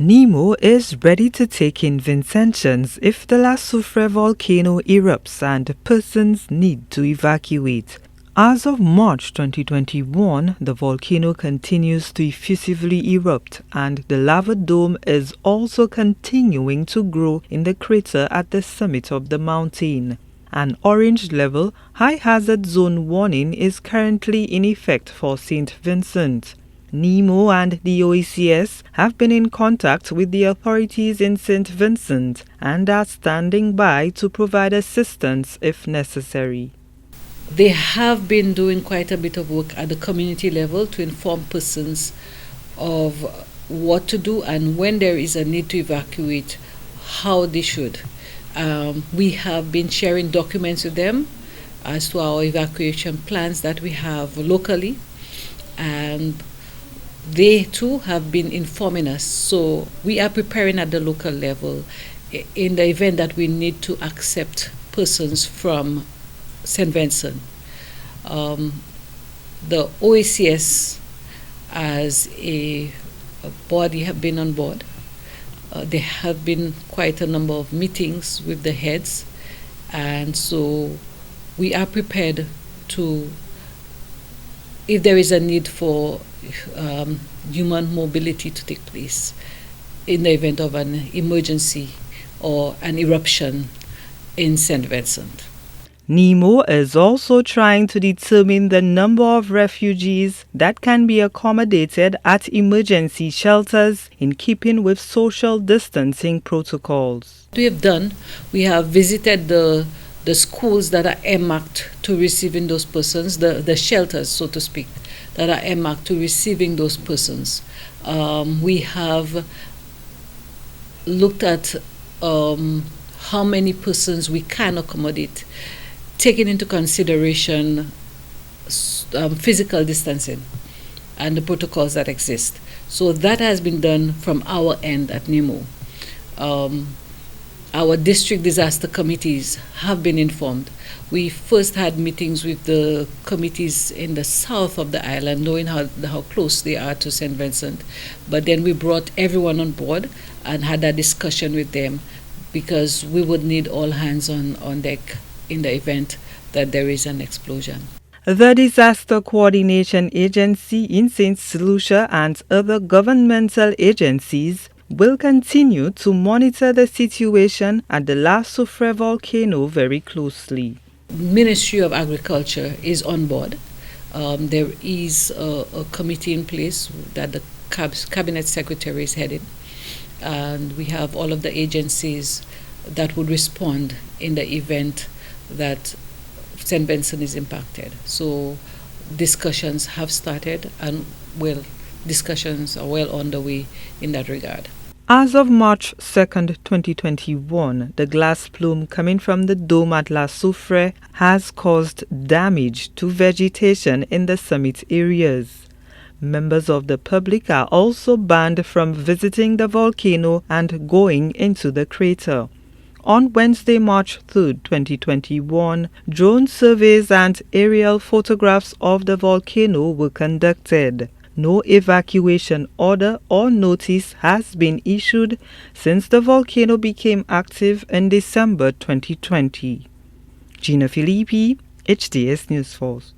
Nemo is ready to take in Vincentians if the Soufriere volcano erupts and persons need to evacuate. As of March 2021, the volcano continues to effusively erupt and the lava dome is also continuing to grow in the crater at the summit of the mountain. An orange level high hazard zone warning is currently in effect for St. Vincent. Nemo and the Evacuees have been in contact with the authorities in St. Vincent and are standing by to provide assistance if necessary. They have been doing quite a bit of work at the community level to inform persons of what to do and when there is a need to evacuate, how they should. We have been sharing documents with them as to our evacuation plans that we have locally, and they too have been informing us. So we are preparing at the local level in the event that we need to accept persons from St. Vincent. The Evacuees as a body have been on board. There have been quite a number of meetings with the heads, and so we are prepared to, if there is a need for human mobility to take place in the event of an emergency or an eruption in St. Vincent. Nemo is also trying to determine the number of refugees that can be accommodated at emergency shelters in keeping with social distancing protocols. What we have done, we have visited the schools that are earmarked to receiving those persons, the shelters, so to speak, that are earmarked to receiving those persons. We have looked at how many persons we can accommodate, taking into consideration physical distancing and the protocols that exist. So that has been done from our end at Nemo. Our district disaster committees have been informed. We first had meetings with the committees in the south of the island, knowing how close they are to St. Vincent. But then we brought everyone on board and had a discussion with them, because we would need all hands on deck in the event that there is an explosion. The Disaster Coordination Agency in St. Lucia and other governmental agencies will continue to monitor the situation at the Soufriere volcano very closely. Ministry of Agriculture is on board. There is a committee in place that the Cabinet Secretary is heading, and we have all of the agencies that would respond in the event that St. Vincent is impacted. So discussions have started, and discussions are well underway in that regard. As of March 2nd, 2021, the glass plume coming from the dome at Soufriere has caused damage to vegetation in the summit areas. Members of the public are also banned from visiting the volcano and going into the crater. On Wednesday, March 3rd, 2021, drone surveys and aerial photographs of the volcano were conducted. No evacuation order or notice has been issued since the volcano became active in December 2020. Gina Filippi, HDS News Force.